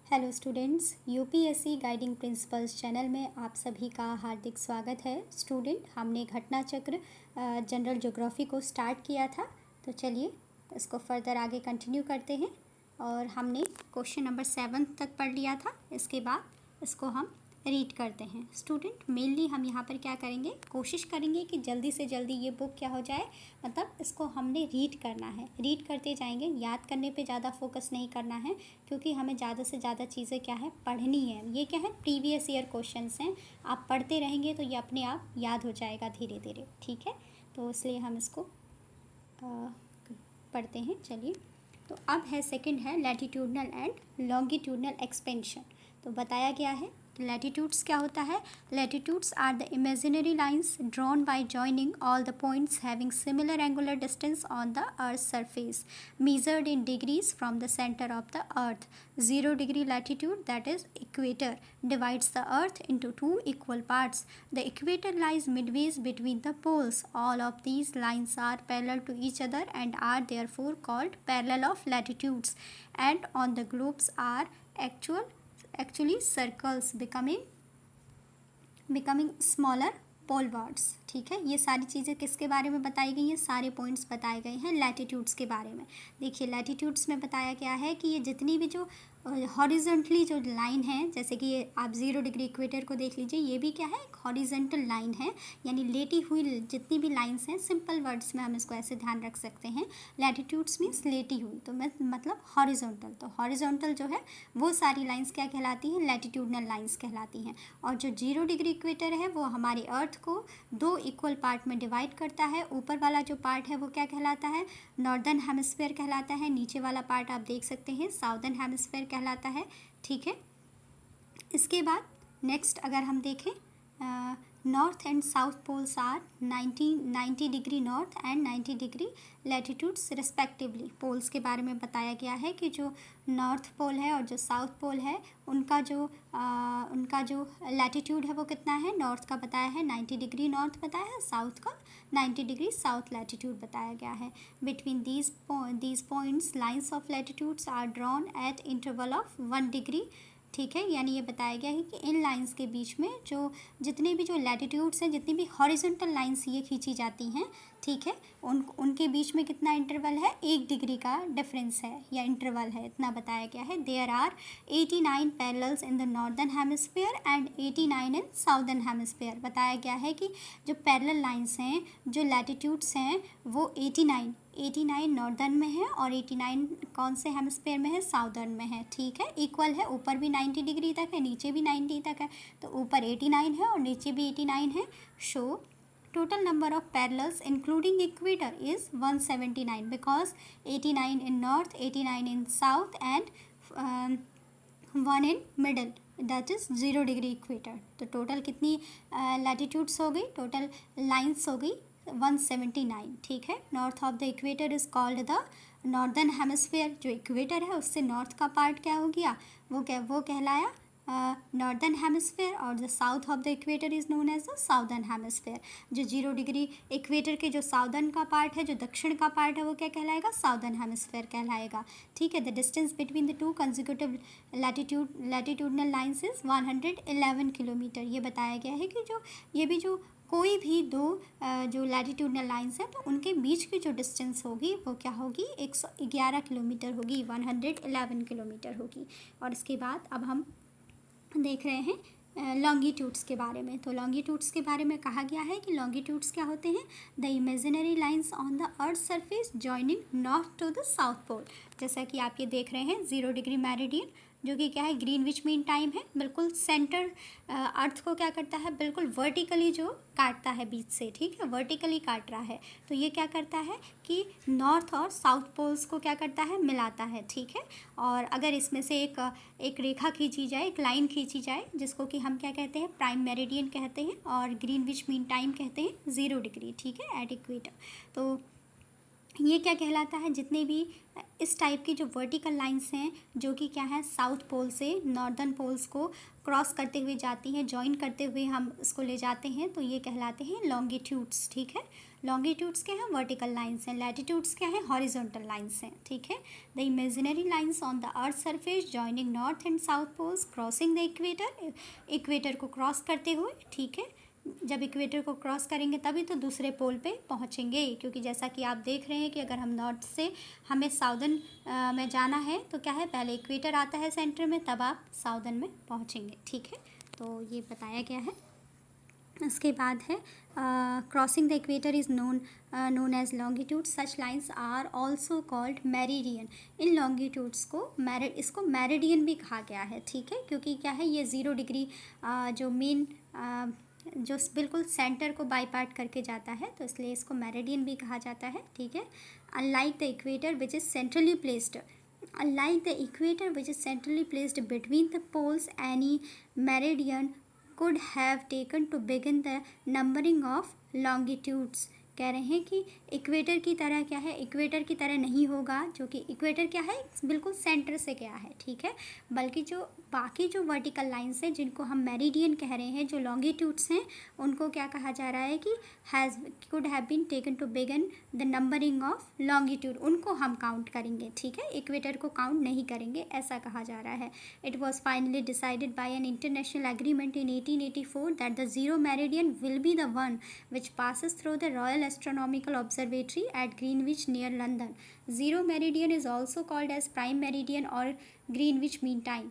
Hello students, UPSC guiding principles channel में आप सभी का हार्दिक स्वागत है। स्टूडेंट, हमने घटना चक्र जनरल ज्योग्राफी को स्टार्ट किया था, तो चलिए इसको फर्दर आगे कंटिन्यू करते हैं। और हमने क्वेश्चन नंबर 7 तक पढ़ लिया था। इसके बाद इसको हम रीड करते हैं। स्टूडेंट, मेनली हम यहाँ पर क्या करेंगे, कोशिश करेंगे कि जल्दी से जल्दी ये बुक क्या हो जाए, मतलब इसको हमने रीड करना है। रीड करते जाएंगे, याद करने पे ज़्यादा फोकस नहीं करना है, क्योंकि हमें ज़्यादा से ज़्यादा चीज़ें क्या है, पढ़नी है। ये क्या है, प्रीवियस ईयर क्वेश्चंस हैं। आप पढ़ते रहेंगे तो ये अपने आप याद हो जाएगा धीरे धीरे, ठीक है। तो इसलिए हम इसको पढ़ते हैं। चलिए, तो अब है सेकंड है लैटिट्यूडनल एंड लॉन्गिट्यूडनल एक्सपेंशन। तो बताया गया है लैटिट्यूड्स क्या होता है। Latitudes are the imaginary lines drawn by joining all the points having similar angular distance on the earth surface measured in degrees from the center of the earth. 0 degree latitude, that is equator, divides the earth into two equal parts. The equator lies midway between the poles. All of these lines are parallel to each other and are therefore called parallel of latitudes. And on the globes are actually circles becoming smaller पोलवार्ड्स, ठीक है। ये सारी चीज़ें किसके बारे में बताई गई हैं, सारे पॉइंट्स बताए गए हैं लैटिट्यूड्स के बारे में। देखिए, लैटिट्यूड्स में बताया गया है कि ये जितनी भी जो हॉरिजॉन्टली जो लाइन है, जैसे कि ये आप 0 डिग्री इक्वेटर को देख लीजिए, ये भी क्या है, एक हॉरिजॉन्टल लाइन है, यानी लेटी हुई जितनी भी लाइंस हैं, सिंपल वर्ड्स में हम इसको ऐसे ध्यान रख सकते हैं। लैटिट्यूड्स मीन्स लेटी हुई, तो मतलब हॉरिजॉन्टल। तो हॉरिजॉन्टल जो है वो सारी लाइंस क्या कहलाती हैं, लैटिट्यूडनल लाइंस कहलाती हैं। और जो 0 डिग्री इक्वेटर है वो हमारी अर्थ को दो इक्वल पार्ट में डिवाइड करता है। ऊपर वाला जो पार्ट है वो क्या कहलाता है, नॉर्दर्न हेमिस्फीयर कहलाता है। नीचे वाला पार्ट आप देख सकते हैं, साउदर्न हेमिस्फीयर कहलाता है, ठीक है। इसके बाद नेक्स्ट अगर हम देखें, north and south poles are 90 degree north and 90 degree latitudes respectively. Poles के बारे में बताया गया है कि जो नॉर्थ पोल है और जो साउथ पोल है उनका जो लैटिट्यूड है वो कितना है। नॉर्थ का बताया है 90 डिग्री नॉर्थ बताया है, साउथ का 90 डिग्री साउथ लैटिट्यूड बताया गया है। Between these points lines of latitudes are drawn at interval of 1 degree, ठीक है। यानी ये बताया गया है कि इन लाइंस के बीच में जो जितने भी जो लैटिट्यूड्स हैं, जितनी भी हॉरिजॉन्टल लाइंस ये खींची जाती हैं, ठीक है, उनके बीच में कितना इंटरवल है, 1 डिग्री का डिफरेंस है या इंटरवल है, इतना बताया गया है। There are 89 parallels in the northern hemisphere and 89 in southern hemisphere. बताया गया है कि जो पैरेलल लाइंस हैं, जो लैटिट्यूड्स हैं, वो 89 नॉर्दर्न में है और 89 कौन से हेमिस्फीयर में है, साउदर्न में है, ठीक है। इक्वल है, ऊपर भी 90 डिग्री तक है, नीचे भी 90 तक है, तो ऊपर 89 है और नीचे भी 89 है। Show total number of parallels including equator is 179 because 89 in north, 89 in south and 1 in middle, that is 0 degree equator। तो टोटल कितनी लैटिट्यूड्स हो गई, टोटल लाइन्स हो गई 179, ठीक है। North of the equator is called the northern hemisphere. जो equator है उससे नॉर्थ का पार्ट क्या हो गया, वो कहलाया नॉर्दर्न हेमिस्फीयर, और the south of the equator is known as the southern hemisphere. जो 0 डिग्री इक्वेटर के जो साउदर्न का पार्ट है, जो दक्षिण का पार्ट है, वो क्या कहलाएगा, साउदर्न हेमिस्फीयर कहलाएगा, ठीक है। The distance between the to consecutive latitudinal lines is 111 kilometre. ये बताया गया है कि जो कोई भी दो जो लैटिट्यूडनल लाइंस हैं, तो उनके बीच की जो डिस्टेंस होगी वो क्या होगी, 111 किलोमीटर होगी, 111 किलोमीटर होगी। और इसके बाद अब हम देख रहे हैं लॉन्गिट्यूड्स के बारे में। तो लॉन्गिट्यूड्स के बारे में कहा गया है कि लॉन्गिट्यूड्स क्या होते हैं, the imaginary lines on the earth surface joining north to the south pole. जैसा कि आप ये देख रहे हैं 0 डिग्री मेरिडियन, जो कि क्या है, ग्रीनविच मीन टाइम है, बिल्कुल सेंटर अर्थ को क्या करता है, बिल्कुल वर्टिकली जो काटता है बीच से, ठीक है, वर्टिकली काट रहा है। तो ये क्या करता है कि नॉर्थ और साउथ पोल्स को क्या करता है, मिलाता है, ठीक है। और अगर इसमें से एक रेखा खींची जाए, एक लाइन खींची जाए, जिसको कि हम क्या कहते हैं, प्राइम मेरिडियन कहते हैं, और ग्रीनविच मीन टाइम कहते हैं 0 डिग्री, ठीक है, एट इक्वेटर। तो ये क्या कहलाता है, जितने भी इस टाइप की जो वर्टिकल लाइंस हैं जो कि क्या है साउथ पोल से नॉर्दर्न पोल्स को क्रॉस करते हुए जाती हैं, जॉइन करते हुए हम इसको ले जाते हैं, तो ये कहलाते हैं लॉन्गिट्यूड्स। ठीक है, लॉन्गिट्यूड्स क्या है, वर्टिकल लाइंस हैं, लैटिट्यूड्स क्या है, हॉरिजॉन्टल लाइंस हैं। ठीक है, the imaginary lines on the earth surface joining north and south poles crossing the equator, equator को क्रॉस करते हुए। ठीक है, जब इक्वेटर को क्रॉस करेंगे तभी तो दूसरे पोल पे पहुँचेंगे, क्योंकि जैसा कि आप देख रहे हैं कि अगर हम नॉर्थ से हमें साउदर्न में जाना है तो क्या है, पहले इक्वेटर आता है सेंटर में, तब आप साउदर्न में पहुँचेंगे। ठीक है, तो ये बताया गया है। इसके बाद है crossing the equator is known as longitude, such lines are also called meridian. इन लॉन्गिट्यूड्स को इसको मेरिडियन भी कहा गया है। ठीक है, क्योंकि क्या है, ये 0 डिग्री जो मेन जो बिल्कुल सेंटर को बाईपार्ट करके जाता है, तो इसलिए इसको मेरिडियन भी कहा जाता है। ठीक है, unlike the equator which is centrally placed, unlike the equator which is centrally placed between the poles, any meridian could have taken to begin the numbering of longitudes। कह रहे हैं कि इक्वेटर की तरह क्या है, इक्वेटर की तरह नहीं होगा, जो कि इक्वेटर क्या है, बिल्कुल सेंटर से गया है। ठीक है, बल्कि जो बाकी जो वर्टिकल लाइंस हैं जिनको हम मेरिडियन कह रहे हैं, जो लॉन्गिट्यूड्स हैं, उनको क्या कहा जा रहा है कि has could have been taken to begin the numbering of longitude, उनको हम काउंट करेंगे। ठीक है, इक्वेटर को काउंट नहीं करेंगे, ऐसा कहा जा रहा है। It was finally decided by an international agreement in 1884 that the zero meridian will be the one which passes through the royal astronomical observatory at Greenwich near London. Zero meridian is also called as prime meridian or Greenwich mean time.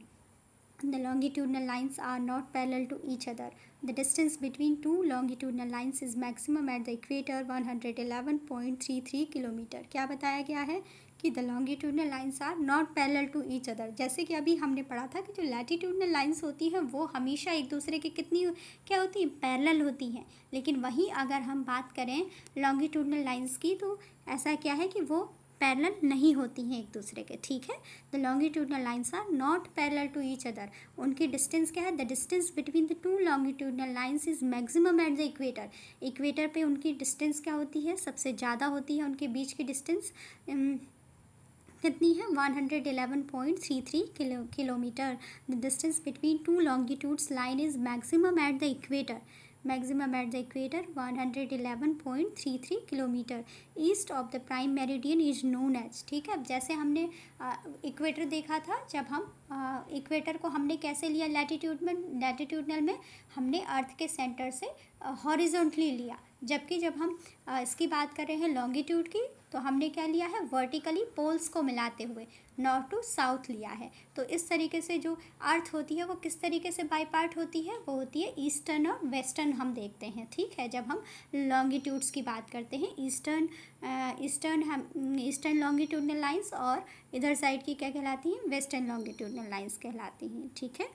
The longitudinal lines are not parallel to each other. The distance between two longitudinal lines is maximum at the equator 111.33 kilometre. क्या बताया गया है कि the longitudinal lines are not parallel to each other. जैसे कि अभी हमने पढ़ा था कि जो लैटिट्यूडनल लाइंस होती हैं वो हमेशा एक दूसरे के कितनी क्या होती है, पैरेलल होती हैं, लेकिन वहीं अगर हम बात करें लॉन्गिट्यूडनल लाइंस की तो ऐसा क्या है कि वो पैरेलल नहीं होती हैं एक दूसरे के। ठीक है, the longitudinal lines are not parallel to each other. उनकी डिस्टेंस क्या है, the distance between the two longitudinal lines is maximum at the equator. Equator पे उनकी डिस्टेंस क्या होती है, सबसे ज़्यादा होती है, उनके बीच की डिस्टेंस कितनी है, 111.33 kilometre. The distance between two longitudes line is maximum at the equator, maximum at the equator 111.33 kilometre. East of the prime meridian is known as. ठीक है, अब जैसे हमने इक्वेटर देखा था, जब हम इक्वेटर को हमने कैसे लिया, लैटिट्यूडनल में हमने अर्थ के सेंटर से हॉरिजॉन्टली लिया, जबकि जब हम इसकी बात कर रहे हैं लॉन्गिट्यूड की, तो हमने क्या लिया है, वर्टिकली पोल्स को मिलाते हुए नॉर्थ टू साउथ लिया है। तो इस तरीके से जो अर्थ होती है वो किस तरीके से बाई पार्ट होती है, वो होती है ईस्टर्न और वेस्टर्न हम देखते हैं। ठीक है, जब हम लॉन्गिट्यूड्स की बात करते हैं, ईस्टर्न लॉन्गिट्यूडनल लाइंस और इधर साइड की क्या कहलाती हैं, वेस्टर्न लॉन्गिट्यूडनल लाइंस कहलाती हैं। ठीक है,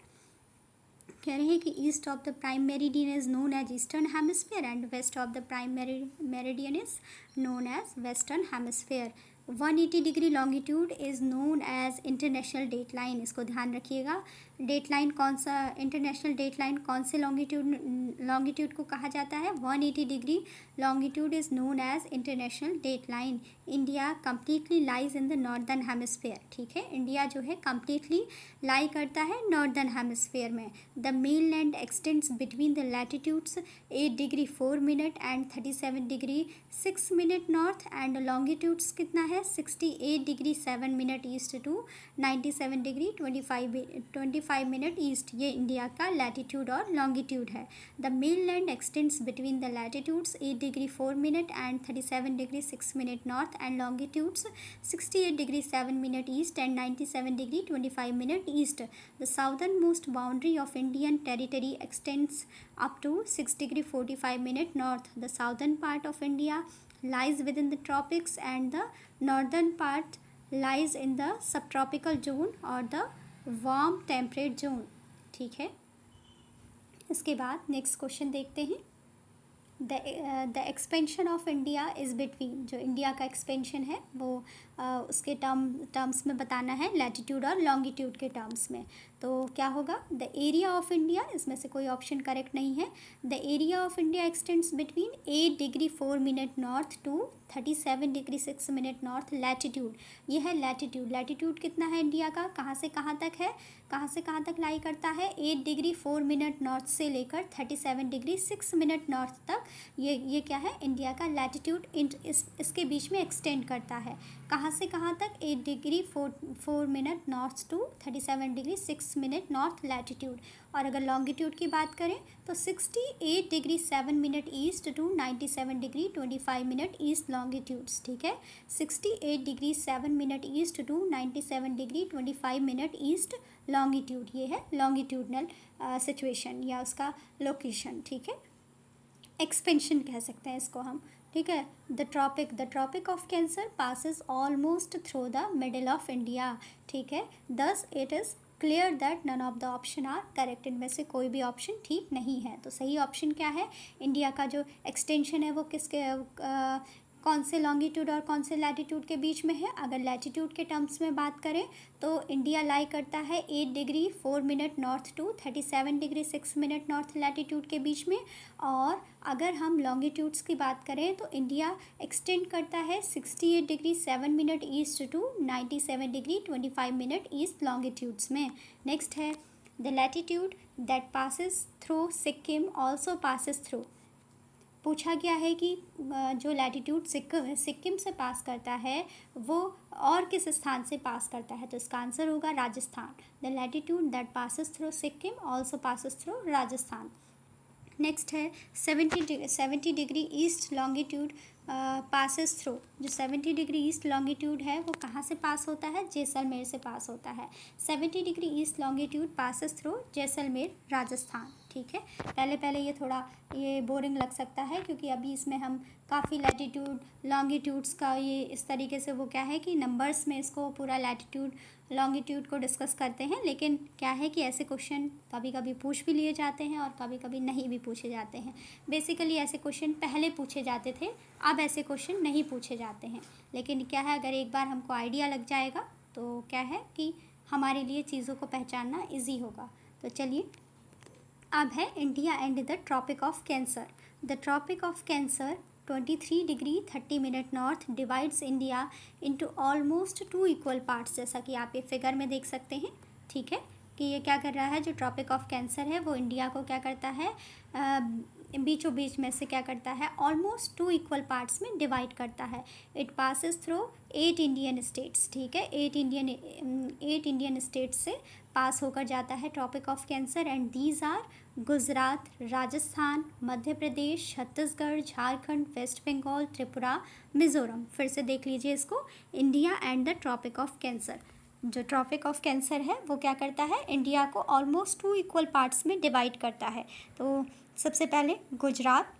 कह रहे हैं कि east of the prime meridian is known as eastern hemisphere and west of the prime meridian is known as western hemisphere. 180 degree longitude is known as international date line. इसको ध्यान रखिएगा, डेट लाइन कौन सा, international date line कौन से longitude को कहा जाता है, 180 degree longitude is known as international date line. India completely lies in the northern hemisphere. ठीक है, इंडिया जो है कम्प्लीटली लाई करता है नॉर्दर्न हेमिस्फेयर में। The mainland extends between the latitudes 8 degree 4 minute and 37 degree 6 minute north and longitudes कितना है, 68 degree 7 minute east to 97 degree 25 minute east. ये इंडिया का लैटिट्यूड और लॉन्गिट्यूड है। The mainland extends between the latitudes 8 degree 4 minute and 37 degree 6 minute north and longitudes 68 degree 7 minute east and 97 degree 25 minute east. The southern most boundary of Indian territory x tends up to 6 degree 45 minute north. The southern part of India lies within the tropics and the northern part lies in the subtropical zone or the warm temperate zone। ठीक है, इसके बाद next question देखते हैं। The expansion of India is between, जो India का expansion है वो उसके टर्म्स में बताना है, लैटिट्यूड और लॉन्गिट्यूड के टर्म्स में। तो क्या होगा, द एरिया ऑफ इंडिया, इसमें से कोई ऑप्शन करेक्ट नहीं है। The area of India extends between 8 degree 4 minute north to 37°6' north latitude. ये है लैटिट्यूड। लैटिट्यूड कितना है इंडिया का, कहाँ से कहाँ तक है, कहाँ से कहाँ तक लाई करता है, 8°4' नॉर्थ से लेकर 37°6' नॉर्थ तक ये क्या है इंडिया का लैटिट्यूड इसके बीच में एक्सटेंड करता है। कहाँ से कहाँ तक, 8°4' नॉर्थ टू 37°6' नॉर्थ लैटिट्यूड। और अगर लॉन्गिट्यूड की बात करें तो 68°7' ईस्ट टू 97°25' ईस्ट लॉन्गिट्यूड्स। ठीक है, 68°7' ईस्ट टू 97°25' ईस्ट लॉन्गिट्यूड, ये है लॉन्गिट्यूडनल सिचुएशन या उसका लोकेशन। ठीक है, एक्सपेंशन कह सकते हैं इसको हम। ठीक है, the tropic of Cancer passes almost through the middle of India. ठीक है, thus it is clear that none of the option are correct. इनमें से कोई भी ऑप्शन ठीक नहीं है। तो सही ऑप्शन क्या है, इंडिया का जो एक्सटेंशन है वो किसके कौन से लॉन्गिट्यूड और कौन से लैटिट्यूड के बीच में है। अगर लैटिट्यूड के टर्म्स में बात करें तो इंडिया लाई करता है 8°4' नॉर्थ टू 37°6' नॉर्थ लैटिट्यूड के बीच में। और अगर हम लॉन्गिट्यूड्स की बात करें तो इंडिया एक्सटेंड करता है 68°7' ईस्ट टू 97°25' ईस्ट लॉन्गिट्यूड्स में। नेक्स्ट है the latitude that passes through Sikkim also passes through. पूछा गया है कि जो लैटिट्यूड सिक्किम से पास करता है वो और किस स्थान से पास करता है, तो इसका आंसर होगा Rajasthan. The latitude that passes through Sikkim also passes through Rajasthan. Next है 70° ईस्ट लॉन्गिट्यूड पासिस थ्रू। जो 70° ईस्ट लॉन्गिट्यूड है वो कहाँ से पास होता है, जैसलमेर से पास होता है। 70° east longitude passes through Jaisalmer Rajasthan. ठीक है, पहले ये थोड़ा ये बोरिंग लग सकता है क्योंकि अभी इसमें हम काफ़ी लैटिट्यूड लॉन्गिट्यूड्स का ये इस तरीके से वो क्या है कि नंबर्स में इसको पूरा लैटिट्यूड लॉन्गिट्यूड को डिस्कस करते हैं। लेकिन क्या है कि ऐसे क्वेश्चन कभी कभी पूछ भी लिए जाते हैं और कभी कभी नहीं भी पूछे जाते हैं। बेसिकली ऐसे क्वेश्चन पहले पूछे जाते थे, अब ऐसे क्वेश्चन नहीं पूछे जाते हैं। लेकिन क्या है, अगर एक बार हमको आइडिया लग जाएगा तो क्या है कि हमारे लिए चीज़ों को पहचानना ईजी होगा। तो चलिए, अब है India and the tropic of Cancer. The tropic of Cancer 23°30' north divides India into almost 2 equal parts, जैसा कि आप ये फिगर में देख सकते हैं। ठीक है, कि ये क्या कर रहा है, जो ट्रॉपिक ऑफ कैंसर है वो इंडिया को क्या करता है, बीचों बीच में से क्या करता है, ऑलमोस्ट 2 इक्वल पार्ट्स में डिवाइड करता है। It passes through 8 Indian states. ठीक है, 8 इंडियन स्टेट्स से पास होकर जाता है Tropic of Cancer. And these are Gujarat, Rajasthan, Madhya Pradesh, Chhattisgarh, Jharkhand, West Bengal, Tripura, Mizoram. फिर से देख लीजिए इसको, India and the tropic of Cancer. जो ट्रॉपिक ऑफ कैंसर है वो क्या करता है, इंडिया को ऑलमोस्ट 2 इक्वल पार्ट्स में डिवाइड करता है। तो सबसे पहले गुजरात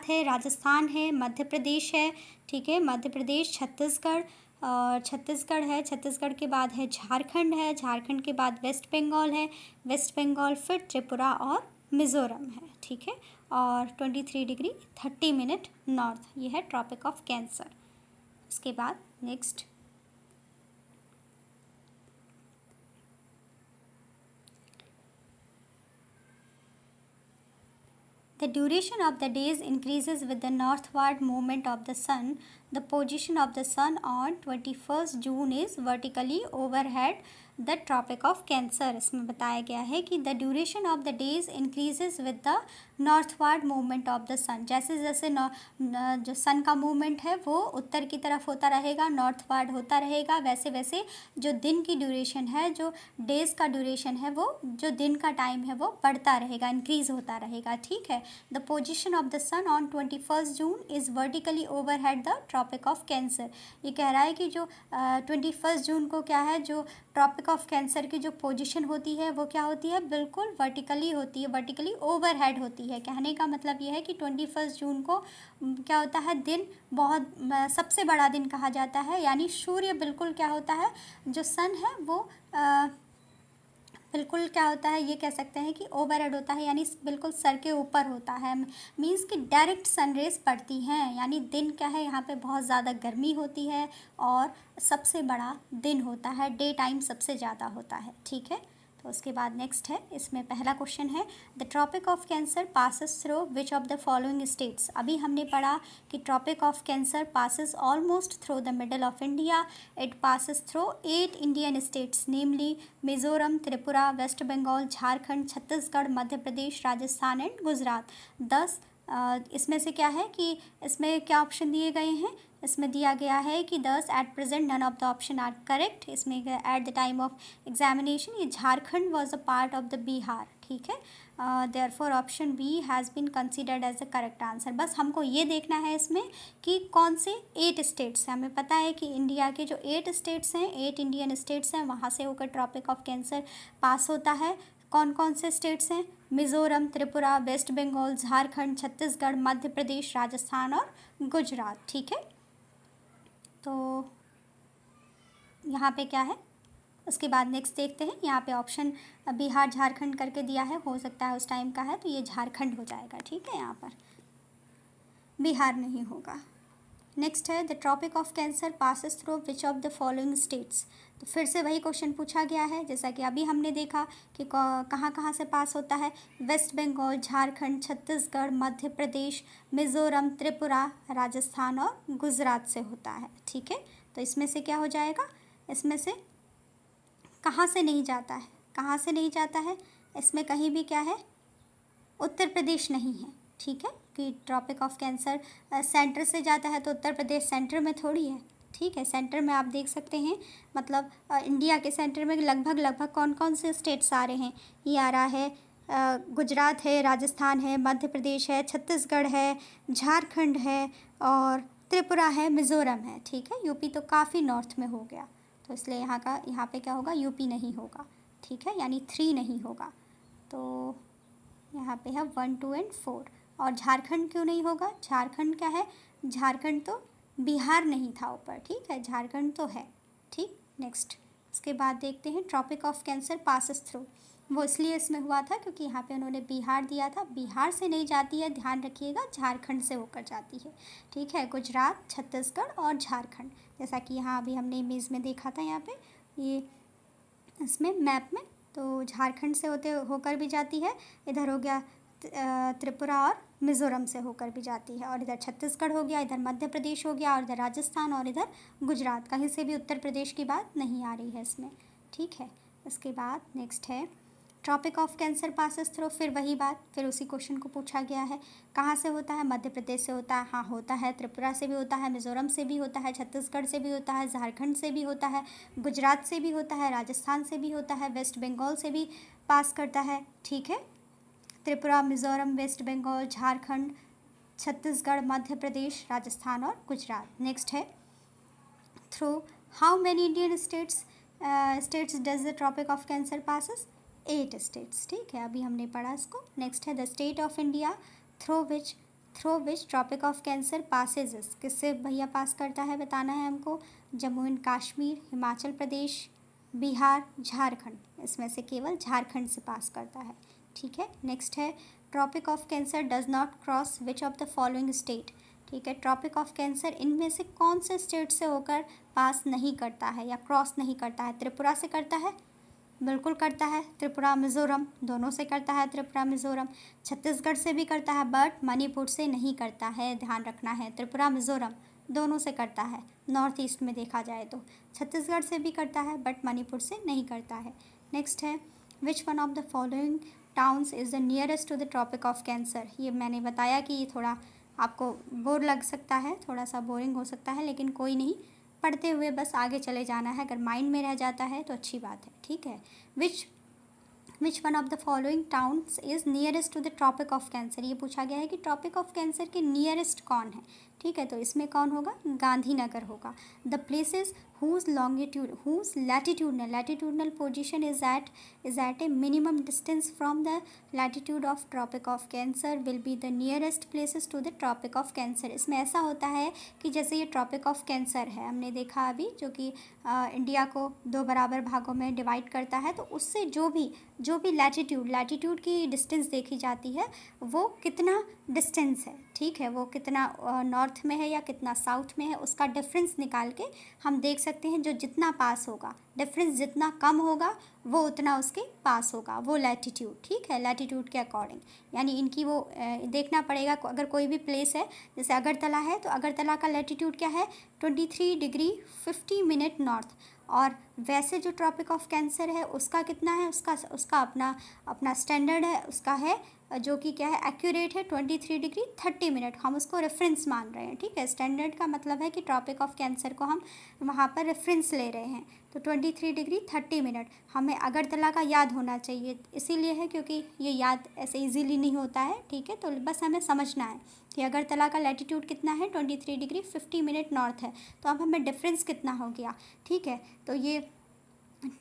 है, राजस्थान है, मध्य प्रदेश है। ठीक है, मध्य प्रदेश, छत्तीसगढ़ और छत्तीसगढ़ है, छत्तीसगढ़ के बाद है झारखंड है, झारखंड के बाद वेस्ट बंगाल है, वेस्ट बंगाल फिर त्रिपुरा और मिज़ोरम है। ठीक है, और 23°30' नॉर्थ, ये है ट्रॉपिक ऑफ कैंसर। इसके बाद next the duration of the days increases with the northward movement of the sun. The position of the sun on 21st June is vertically overhead the tropic of Cancer. इसमें बताया गया है कि the duration of the days increases with the northward movement of the sun. जैसे जैसे जो सन का movement है वो उत्तर की तरफ होता रहेगा, नॉर्थवार्ड होता रहेगा, वैसे वैसे जो दिन की ड्यूरेशन है, जो डेज़ का ड्यूरेशन है, वो जो दिन का टाइम है वो बढ़ता रहेगा, इंक्रीज़ होता रहेगा। ठीक है, the position of the sun on 21st June is vertically overhead the tropic of Cancer. ये कह रहा है कि जो 21 जून को क्या है, जो ट्रॉपिक ऑफ कैंसर की जो पोजीशन होती है वो क्या होती है, बिल्कुल वर्टिकली होती है, वर्टिकली ओवरहेड होती है। कहने का मतलब ये है कि 21 जून को क्या होता है, दिन बहुत सबसे बड़ा दिन कहा जाता है। यानी सूर्य बिल्कुल क्या होता है, जो सन है वो बिल्कुल क्या होता है, ये कह सकते हैं कि ओवरहेड होता है, यानी बिल्कुल सर के ऊपर होता है। मींस कि डायरेक्ट सनरेज पड़ती हैं, यानी दिन क्या है, यहाँ पे बहुत ज़्यादा गर्मी होती है और सबसे बड़ा दिन होता है, डे टाइम सबसे ज़्यादा होता है। ठीक है, तो उसके बाद नेक्स्ट है, इसमें पहला क्वेश्चन है the tropic of Cancer passes through which of the following states. अभी हमने पढ़ा कि Tropic of Cancer passes almost through the middle of India. It passes through 8 Indian states namely Mizoram, Tripura, West Bengal, Jharkhand, Chhattisgarh, Madhya Pradesh, Rajasthan and Gujarat. 10 इसमें से क्या है कि इसमें क्या ऑप्शन दिए गए हैं, इसमें दिया गया है कि 10 at present none of the option are correct. इसमें at the time of examination ये Jharkhand was a part of the Bihar, ठीक है। Therefore option B has been considered as the correct answer. बस हमको ये देखना है इसमें कि कौन से 8 स्टेट्स हैं। हमें पता है कि इंडिया के जो 8 स्टेट्स हैं, 8 इंडियन स्टेट्स हैं, वहाँ से होकर ट्रॉपिक ऑफ कैंसर पास होता है। कौन कौन से स्टेट्स हैं, मिज़ोरम, त्रिपुरा, वेस्ट बंगाल, झारखंड, छत्तीसगढ़, मध्य प्रदेश, राजस्थान और गुजरात, ठीक है। तो यहाँ पे क्या है, उसके बाद नेक्स्ट देखते हैं। यहाँ पे ऑप्शन बिहार झारखंड करके दिया है, हो सकता है उस टाइम का है, तो ये झारखंड हो जाएगा, ठीक है। यहाँ पर बिहार नहीं होगा। नेक्स्ट है the tropic of Cancer passes through which of the following states. तो फिर से वही क्वेश्चन पूछा गया है जैसा कि अभी हमने देखा कि कहाँ कहाँ से पास होता है, वेस्ट बंगाल, झारखंड, छत्तीसगढ़, मध्य प्रदेश, मिज़ोरम, त्रिपुरा, राजस्थान और गुजरात से होता है, ठीक है। तो इसमें से क्या हो जाएगा, इसमें से कहाँ से नहीं जाता है, कहाँ से नहीं जाता है, इसमें कहीं भी क्या है, उत्तर प्रदेश नहीं है, ठीक है। कि ट्रॉपिक ऑफ कैंसर सेंटर से जाता है तो उत्तर प्रदेश सेंटर में थोड़ी है, ठीक है। सेंटर में आप देख सकते हैं, मतलब इंडिया के सेंटर में लगभग कौन कौन से स्टेट्स आ रहे हैं, ये आ रहा है गुजरात है, राजस्थान है, मध्य प्रदेश है, छत्तीसगढ़ है, झारखंड है और त्रिपुरा है, मिज़ोरम है, ठीक है। यूपी तो काफ़ी नॉर्थ में हो गया, तो इसलिए यहाँ पे क्या होगा, यूपी नहीं होगा, ठीक है, यानी 3 नहीं होगा। तो यहाँ पे है 1, 2 एंड 4। और झारखंड क्यों नहीं होगा, झारखंड क्या है, झारखंड तो बिहार नहीं था ऊपर, ठीक है, झारखंड तो है, ठीक। नेक्स्ट उसके बाद देखते हैं Tropic of Cancer passes through. वो इसलिए इसमें हुआ था क्योंकि यहाँ पे उन्होंने बिहार दिया था, बिहार से नहीं जाती है, ध्यान रखिएगा, झारखंड से होकर जाती है, ठीक है। गुजरात, छत्तीसगढ़ और झारखंड, जैसा कि यहाँ अभी हमने इमेज में देखा था, यहाँ पे ये इसमें मैप में, तो झारखंड से होकर भी जाती है, इधर हो गया त्रिपुरा और मिज़ोरम से होकर भी जाती है, और इधर छत्तीसगढ़ हो गया, इधर मध्य प्रदेश हो गया, और इधर राजस्थान और इधर गुजरात, कहीं से भी उत्तर प्रदेश की बात नहीं आ रही है इसमें, ठीक है। उसके बाद नेक्स्ट है Tropic of Cancer passes through. फिर वही बात, फिर उसी क्वेश्चन को पूछा गया है, कहाँ से होता है, मध्य प्रदेश से होता है, हाँ होता है, त्रिपुरा से भी होता है, मिज़ोरम से भी होता है, छत्तीसगढ़ से भी होता है, झारखंड से भी होता है, गुजरात से भी होता है, राजस्थान से भी होता है, वेस्ट बंगाल से भी पास करता है, ठीक है। त्रिपुरा, मिज़ोरम, वेस्ट बंगाल, झारखंड, छत्तीसगढ़, मध्य प्रदेश, राजस्थान और गुजरात। नेक्स्ट है through how many Indian states does the tropic of Cancer passes, 8 states, ठीक है, अभी हमने पढ़ा इसको। नेक्स्ट है the state of India through which Tropic of Cancer passes, किससे भैया पास करता है बताना है हमको, जम्मू एंड कश्मीर, हिमाचल प्रदेश, बिहार, झारखंड, इसमें से केवल झारखंड से पास करता है, ठीक है। नेक्स्ट है Tropic of Cancer does not cross which of the following state, ठीक है। ट्रॉपिक ऑफ कैंसर इनमें से कौन से स्टेट से होकर पास नहीं करता है या क्रॉस नहीं करता है, त्रिपुरा से करता है, बिल्कुल करता है, त्रिपुरा मिज़ोरम दोनों से करता है, त्रिपुरा मिज़ोरम, छत्तीसगढ़ से भी करता है बट मणिपुर से नहीं करता है, ध्यान रखना है, त्रिपुरा मिज़ोरम दोनों से करता है, नॉर्थ ईस्ट में देखा जाए तो छत्तीसगढ़ से भी करता है बट मणिपुर से नहीं करता है। नेक्स्ट है which one of the following towns is the nearest to the tropic of Cancer. ये मैंने बताया कि ये थोड़ा आपको बोर लग सकता है, थोड़ा सा बोरिंग हो सकता है, लेकिन कोई नहीं, पढ़ते हुए बस आगे चले जाना है, अगर माइंड में रह जाता है तो अच्छी बात है, ठीक है। Which one of the following towns is nearest to the tropic of Cancer, ये पूछा गया है कि ट्रॉपिक ऑफ कैंसर के नियरेस्ट कौन है, ठीक है। तो इसमें कौन होगा, गांधीनगर होगा। The places whose latitudinal position is at a minimum distance from the latitude of tropic of cancer will be the nearest places to the tropic of cancer। इसमें ऐसा होता है कि जैसे ये ट्रॉपिक ऑफ कैंसर है, हमने देखा अभी, जो कि इंडिया को 2 बराबर भागों में डिवाइड करता है, तो उससे जो भी लैटिट्यूड की डिस्टेंस देखी जाती है, वो कितना डिस्टेंस है, ठीक है, वो कितना नॉर्थ में है या कितना साउथ में है, उसका डिफरेंस निकाल के हम देख सकते हैं। जो जितना पास होगा, डिफरेंस जितना कम होगा वो उतना उसके पास होगा, वो लैटिट्यूड, ठीक है, लैटिट्यूड के अकॉर्डिंग। यानी इनकी वो देखना पड़ेगा। अगर कोई भी प्लेस है, जैसे अगरतला है, तो अगरतला का लैटिट्यूड क्या है, 23 डिग्री 50 मिनट नॉर्थ। और वैसे जो ट्रॉपिक ऑफ कैंसर है उसका कितना है, उसका अपना अपना स्टैंडर्ड है, उसका है जो कि क्या है, एक्यूरेट है 23 डिग्री 30 मिनट। हम उसको रेफरेंस मान रहे हैं, ठीक है। स्टैंडर्ड का मतलब है कि ट्रॉपिक ऑफ कैंसर को हम वहाँ पर रेफरेंस ले रहे हैं। तो 23 डिग्री 30 मिनट हमें अगरतला का याद होना चाहिए, इसीलिए है क्योंकि ये याद ऐसे इजीली नहीं होता है, ठीक है। तो बस हमें समझना है कि अगरतला का लैटिट्यूड कितना है, 23 डिग्री 50 मिनट नॉर्थ है। तो अब हमें डिफरेंस कितना हो गया, ठीक है। तो ये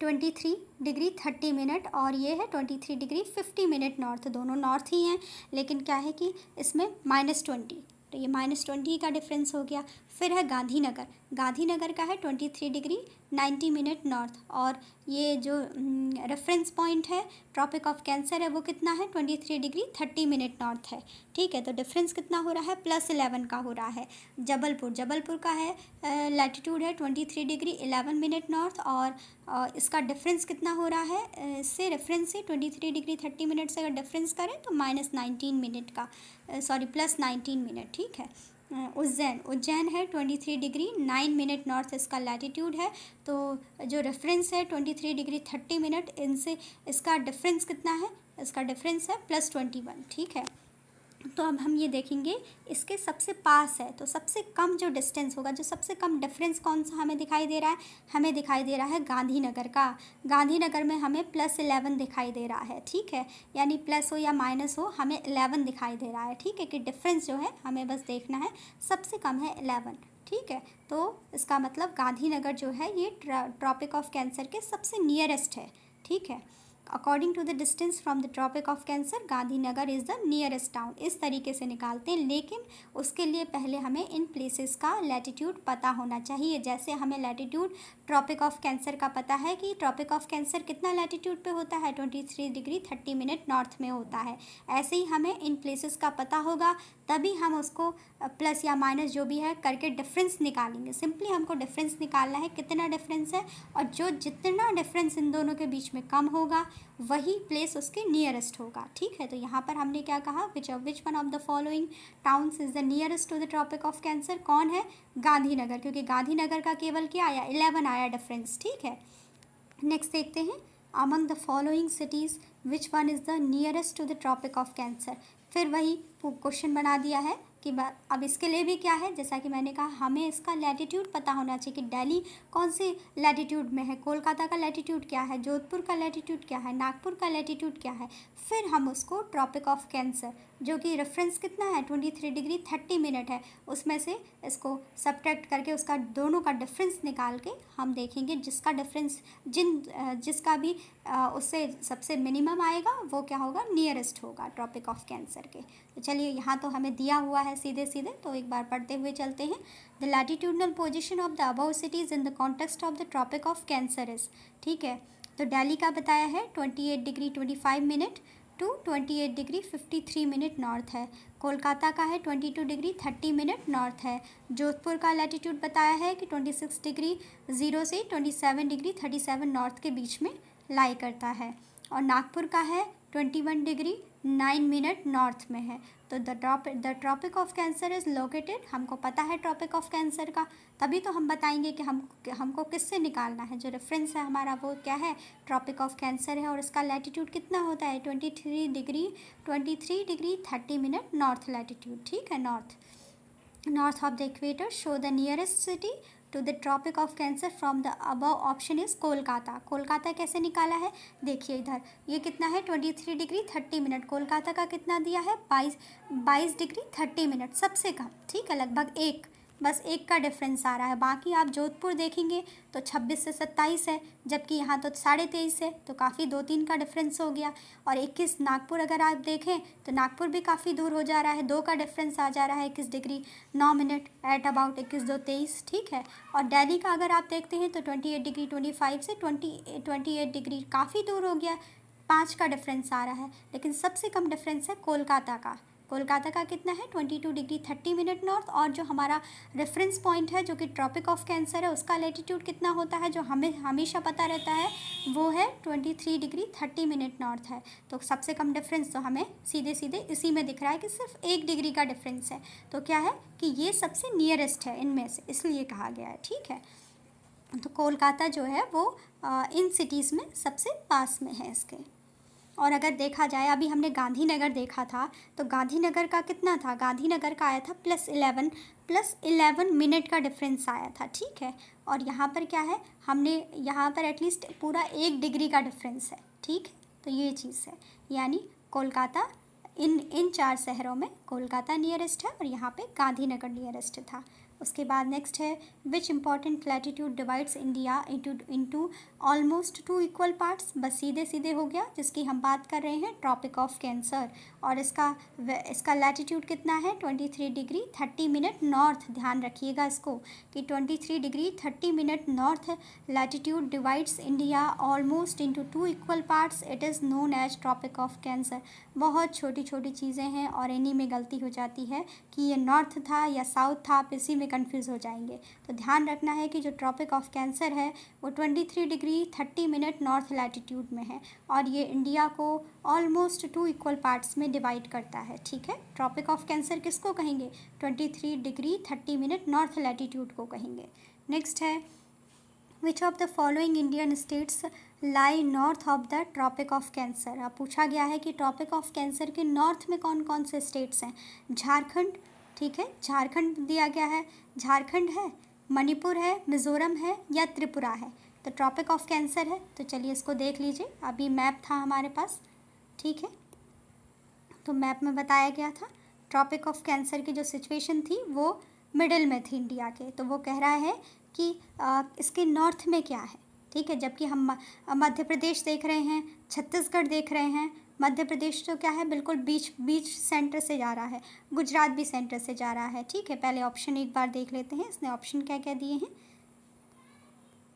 23 डिग्री 30 मिनट और ये है 23 डिग्री 50 मिनट नॉर्थ, दोनों नॉर्थ ही हैं। लेकिन क्या है कि इसमें -20, तो ये -20 का डिफरेंस हो गया। फिर है गांधीनगर, गांधीनगर का है 23 डिग्री 90 मिनट नॉर्थ। और ये जो रेफरेंस पॉइंट है ट्रॉपिक ऑफ कैंसर है वो कितना है, 23 डिग्री 30 मिनट नॉर्थ है, ठीक है। तो डिफरेंस कितना हो रहा है, +11 का हो रहा है। जबलपुर का है लैटिट्यूड है 23 डिग्री 11 मिनट नॉर्थ। और इसका डिफरेंस कितना हो रहा है, इससे रेफरेंस से 23 डिग्री 30 मिनट से अगर डिफरेंस करें तो -19 मिनट का, +19 मिनट, ठीक है। उज्जैन है 23 डिग्री 9 मिनट नॉर्थ, इसका लैटिट्यूड है। तो जो रेफरेंस है 23 डिग्री 30 मिनट, इनसे इसका डिफरेंस कितना है, इसका डिफरेंस है +21, ठीक है। तो अब हम ये देखेंगे इसके सबसे पास है, तो सबसे कम जो डिस्टेंस होगा, जो सबसे कम डिफरेंस कौन सा हमें दिखाई दे रहा है, हमें दिखाई दे रहा है गांधीनगर का। गांधीनगर में हमें +11 दिखाई दे रहा है, ठीक है। यानी प्लस हो या माइनस हो, हमें 11 दिखाई दे रहा है, ठीक है। कि डिफरेंस जो है हमें बस देखना है, सबसे कम है 11, ठीक है। तो इसका मतलब गांधीनगर जो है ये ट्रॉपिक ऑफ कैंसर के सबसे नियरेस्ट है, ठीक है। According to the distance from the tropic of Cancer, Gandhinagar is the nearest town. इस तरीके से निकालते हैं, लेकिन उसके लिए पहले हमें इन प्लेसेस का लैटिट्यूड पता होना चाहिए। जैसे हमें लैटिट्यूड ट्रॉपिक ऑफ कैंसर का पता है कि ट्रॉपिक ऑफ कैंसर कितना लैटिट्यूड पे होता है, 23 डिग्री 30 मिनट नॉर्थ में होता है। ऐसे ही हमें इन प्लेसेस का पता होगा, तभी हम उसको प्लस या माइनस जो भी है करके डिफरेंस निकालेंगे। सिंपली हमको डिफरेंस निकालना है, कितना डिफरेंस है, और जो जितना डिफरेंस इन दोनों के बीच में कम होगा वही प्लेस उसके नियरेस्ट होगा, ठीक है। तो यहाँ पर हमने क्या कहा, which one of the following towns is the nearest to the tropic of Cancer, कौन है, गांधीनगर, क्योंकि गांधीनगर का केवल क्या आया, 11 आया डिफरेंस, ठीक है। नेक्स्ट देखते हैं, among the following cities which one is the nearest to the tropic of Cancer. फिर वही क्वेश्चन बना दिया है कि अब इसके लिए भी क्या है, जैसा कि मैंने कहा हमें इसका लैटिट्यूड पता होना चाहिए कि दिल्ली कौन से लैटिट्यूड में है, कोलकाता का लैटिट्यूड क्या है, जोधपुर का लैटिट्यूड क्या है, नागपुर का लैटिट्यूड क्या है। फिर हम उसको ट्रॉपिक ऑफ कैंसर, जो कि रेफरेंस कितना है 23 डिग्री 30 मिनट है, उसमें से इसको सब्ट्रैक्ट करके उसका दोनों का डिफरेंस निकाल के हम देखेंगे जिसका डिफरेंस जिसका भी उससे सबसे मिनिमम आएगा वो क्या होगा, नियरेस्ट होगा ट्रॉपिक ऑफ कैंसर के। तो चलिए यहाँ तो हमें दिया हुआ है सीधे सीधे, तो एक बार पढ़ते हुए चलते हैं। The latitudinal position of the above cities in the context of the tropic of Cancer is, ठीक है। तो दिल्ली का बताया है 28 degree 25 minute to 28 degree 53 minute north है। कोलकाता का है 22 डिग्री 30 मिनट नॉर्थ है। जोधपुर का लैटिट्यूड बताया है कि 26 डिग्री 0 से 27 डिग्री 37 नॉर्थ के बीच में लाई करता है। और नागपुर का है 21 डिग्री 9 मिनट नॉर्थ में है। तो the tropic of Cancer is located, हमको पता है ट्रॉपिक ऑफ कैंसर का, तभी तो हम बताएंगे कि हमको किससे निकालना है। जो रेफरेंस है हमारा वो क्या है, ट्रॉपिक ऑफ कैंसर है। और इसका लैटिट्यूड कितना होता है, 23 डिग्री 30 मिनट नॉर्थ लैटिट्यूड, ठीक है। North of the equator, show the nearest city to the tropic of cancer from the above option is Kolkata. Kolkata कैसे निकाला है, देखिए इधर ये कितना है 23 डिग्री 30 मिनट, कोलकाता का कितना दिया है 22 डिग्री 30 मिनट, सबसे कम, ठीक है। लगभग बस एक का डिफरेंस आ रहा है। बाकी आप जोधपुर देखेंगे तो 26 से 27 है, जबकि यहाँ तो 23.5 है, तो काफ़ी 2-3 का डिफरेंस हो गया। और 21 नागपुर अगर आप देखें तो नागपुर भी काफ़ी दूर हो जा रहा है, 2 का डिफरेंस आ जा रहा है, 21 डिग्री 9 मिनट एट अबाउट 21-2-23, ठीक है। और दिल्ली का अगर आप देखते हैं तो 28 डिग्री 25 से 28 डिग्री काफ़ी दूर हो गया, 5 का डिफरेंस आ रहा है। लेकिन सबसे कम डिफरेंस है कोलकाता का, कोलकाता का कितना है 22 डिग्री 30 मिनट नॉर्थ, और जो हमारा रेफरेंस पॉइंट है जो कि ट्रॉपिक ऑफ कैंसर है उसका लैटिट्यूड कितना होता है जो हमें हमेशा पता रहता है वो है 23 डिग्री 30 मिनट नॉर्थ है। तो सबसे कम डिफरेंस तो हमें सीधे सीधे इसी में दिख रहा है कि सिर्फ 1 डिग्री का डिफरेंस है। तो क्या है कि ये सबसे नियरेस्ट है इनमें से, इसलिए कहा गया है। ठीक है, तो कोलकाता जो है वो इन सिटीज़ में सबसे पास में है इसके। और अगर देखा जाए, अभी हमने गांधीनगर देखा था, तो गांधीनगर का कितना था, गांधीनगर का आया था +11 मिनट का डिफरेंस आया था। ठीक है, और यहाँ पर क्या है, हमने यहाँ पर एटलीस्ट पूरा 1 डिग्री का डिफरेंस है। ठीक है, तो ये चीज़ है, यानी कोलकाता इन 4 शहरों में कोलकाता नियरेस्ट है और यहाँ पे गांधीनगर नियरेस्ट था। उसके बाद नेक्स्ट है which important latitude divides India into almost 2 equal parts. बस सीधे सीधे हो गया, जिसकी हम बात कर रहे हैं ट्रॉपिक ऑफ कैंसर, और इसका लैटिट्यूड कितना है 23 डिग्री 30 मिनट नॉर्थ। ध्यान रखिएगा इसको कि 23 degree 30 minute north latitude divides India almost into 2 equal parts. It is known as Tropic of Cancer. बहुत छोटी छोटी चीज़ें हैं और इन्हीं में गलती हो जाती है कि ये नॉर्थ था या साउथ था, आप इसी में कंफ्यूज हो जाएंगे। तो ध्यान रखना है कि जो ट्रॉपिक ऑफ कैंसर है वो 23 डिग्री 30 मिनट नॉर्थ लैटिट्यूड में है और ये इंडिया को ऑलमोस्ट 2 इक्वल पार्ट्स में डिवाइड करता है। ठीक है, ट्रॉपिक ऑफ कैंसर किसको कहेंगे, 23 डिग्री 30 मिनट नॉर्थ लैटिट्यूड को कहेंगे। नेक्स्ट है which of the following Indian states lie north of the tropic of Cancer. अब पूछा गया है कि ट्रॉपिक ऑफ कैंसर के नॉर्थ में कौन कौन से स्टेट्स हैं। झारखंड, ठीक है, झारखंड दिया गया है, झारखंड है, मणिपुर है, मिज़ोरम है या त्रिपुरा है। तो ट्रॉपिक ऑफ कैंसर है, तो चलिए इसको देख लीजिए। अभी मैप था हमारे पास, ठीक है, तो मैप में बताया गया था ट्रॉपिक ऑफ कैंसर की जो सिचुएशन थी वो मिडिल में थी इंडिया के। तो वो कह रहा है कि इसके नॉर्थ में क्या है। ठीक है, जबकि हम मध्य प्रदेश देख रहे हैं, छत्तीसगढ़ देख रहे हैं। मध्य प्रदेश तो क्या है, बिल्कुल बीच सेंटर से जा रहा है, गुजरात भी सेंटर से जा रहा है। ठीक है, पहले ऑप्शन एक बार देख लेते हैं, इसने ऑप्शन क्या क्या दिए हैं।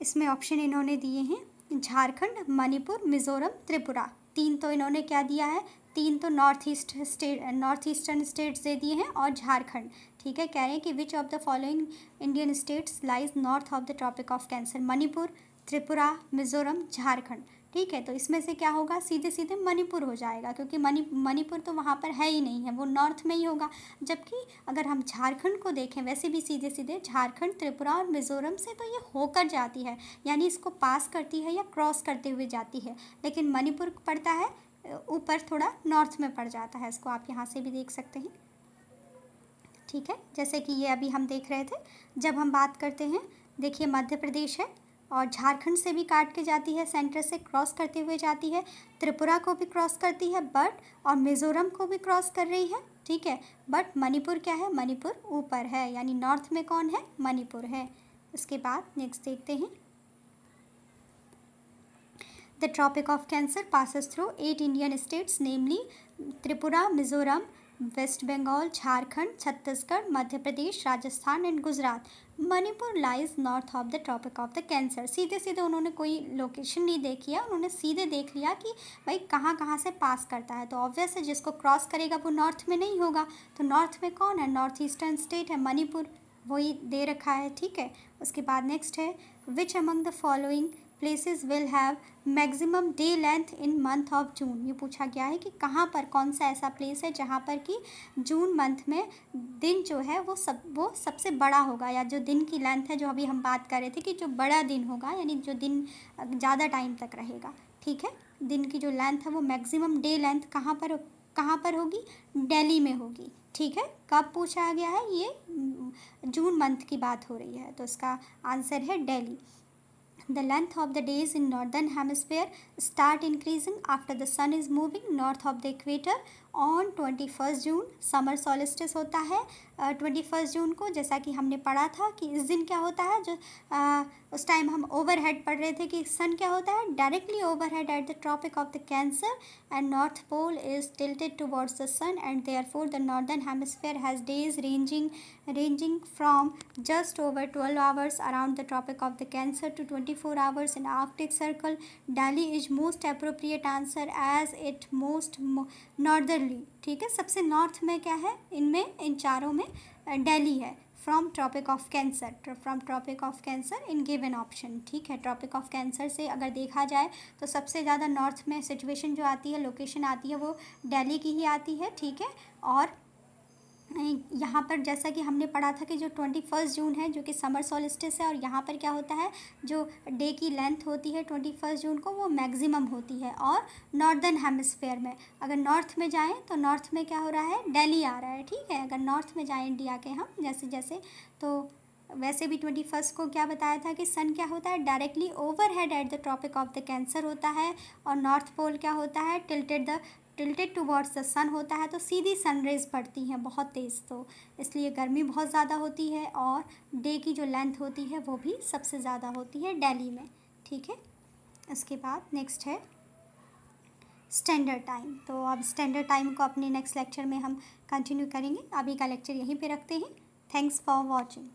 इसमें ऑप्शन इन्होंने दिए हैं झारखंड, मणिपुर, मिज़ोरम, त्रिपुरा। 3 तो इन्होंने क्या दिया है, 3 तो नॉर्थ ईस्टर्न स्टेट्स दे दिए हैं और झारखंड। ठीक है, कह रहे हैं कि which of the following Indian states lies north of the tropic of Cancer. Manipur, Tripura, Mizoram, Jharkhand. ठीक है, तो इसमें से क्या होगा, सीधे सीधे मणिपुर हो जाएगा, क्योंकि मणिपुर तो वहाँ पर है ही नहीं है, वो नॉर्थ में ही होगा। जबकि अगर हम झारखंड को देखें, वैसे भी सीधे सीधे झारखंड, त्रिपुरा और मिज़ोरम से तो ये होकर जाती है, यानी इसको पास करती है या क्रॉस करते हुए जाती है। लेकिन मणिपुर पड़ता है ऊपर, थोड़ा नॉर्थ में पड़ जाता है, इसको आप यहाँ से भी देख सकते हैं। ठीक है, जैसे कि ये अभी हम देख रहे थे, जब हम बात करते हैं, देखिए मध्य प्रदेश है और झारखंड से भी काट के जाती है, सेंटर से क्रॉस करते हुए जाती है, त्रिपुरा को भी क्रॉस करती है और मिज़ोरम को भी क्रॉस कर रही है। ठीक है, बट मणिपुर क्या है, मणिपुर ऊपर है, यानी नॉर्थ में कौन है, मणिपुर है। उसके बाद नेक्स्ट देखते हैं, the tropic of cancer passes through 8 Indian states, namely Tripura, Mizoram, West Bengal, Jharkhand, Chhattisgarh, Madhya Pradesh, Rajasthan and Gujarat. Manipur lies north of the tropic of the cancer. सीधे सीधे उन्होंने कोई लोकेशन नहीं देखी है, उन्होंने सीधे देख लिया कि भाई कहाँ कहाँ से पास करता है। तो ऑब्वियस है जिसको क्रॉस करेगा वो नॉर्थ में नहीं होगा। तो नॉर्थ में कौन है, नॉर्थ ईस्टर्न स्टेट है मणिपुर, वही दे रखा है। ठीक है, उसके बाद नेक्स्ट है which among the following places will have maximum day length in month of June. ये पूछा गया है कि कहाँ पर, कौन सा ऐसा प्लेस है जहाँ पर कि जून मंथ में दिन जो है वो सबसे बड़ा होगा, या जो दिन की लेंथ है, जो अभी हम बात कर रहे थे कि जो बड़ा दिन होगा, यानी जो दिन ज़्यादा टाइम तक रहेगा। ठीक है, दिन की जो लेंथ है वो मैक्सिमम डे लेंथ कहाँ पर होगी, दिल्ली में होगी। ठीक है, कब पूछा गया है, ये जून मंथ की बात हो रही है, तो इसका आंसर है Delhi. The length of the days in northern hemisphere start increasing after the sun is moving north of the equator on 21 June. Summer solstice होता है 21 जून को, जैसा कि हमने पढ़ा था कि इस दिन क्या होता है, जो उस टाइम हम ओवरहेड पढ़ रहे थे कि सन क्या होता है, directly overhead at the tropic of the cancer and north pole is tilted towards the sun and therefore the northern hemisphere has days ranging from just over 12 hours around the tropic of the cancer to 24 hours in Arctic Circle. Delhi is most appropriate answer as it most northerly. ठीक है, सबसे north में क्या है इनमें, इन चारों में दिल्ली है. From tropic of cancer, from tropic of cancer in given option. ठीक है, ट्रॉपिक ऑफ कैंसर से अगर देखा जाए तो सबसे ज़्यादा नॉर्थ में सिचुएशन जो आती है, लोकेशन आती है, वो दिल्ली की ही आती है. ठीक है, और यहाँ पर जैसा कि हमने पढ़ा था कि जो 21 जून है जो कि समर सॉलिस्टिस है, और यहाँ पर क्या होता है, जो डे की लेंथ होती है 21 जून को वो मैक्सिमम होती है. और नॉर्दर्न हेमिस्फेयर में अगर नॉर्थ में जाएं तो नॉर्थ में क्या हो रहा है, दिल्ली आ रहा है. ठीक है, अगर नॉर्थ में जाएं इंडिया के हम जैसे जैसे, तो वैसे भी 21 को क्या बताया था कि सन क्या होता है, directly overhead at the tropic of the cancer होता है. और नॉर्थ पोल क्या होता है, टिल्टेड टुवर्ड्स द सन होता है. तो सीधी सनरेज पड़ती हैं बहुत तेज़, तो इसलिए गर्मी बहुत ज़्यादा होती है. और डे की जो लेंथ होती है वो भी सबसे ज़्यादा होती है दिल्ली में. ठीक है, इसके बाद नेक्स्ट है स्टैंडर्ड टाइम. तो अब स्टैंडर्ड टाइम को अपने नेक्स्ट लेक्चर में हम कंटिन्यू करेंगे. अभी का लेक्चर यहीं पे रखते हैं. Thanks for watching.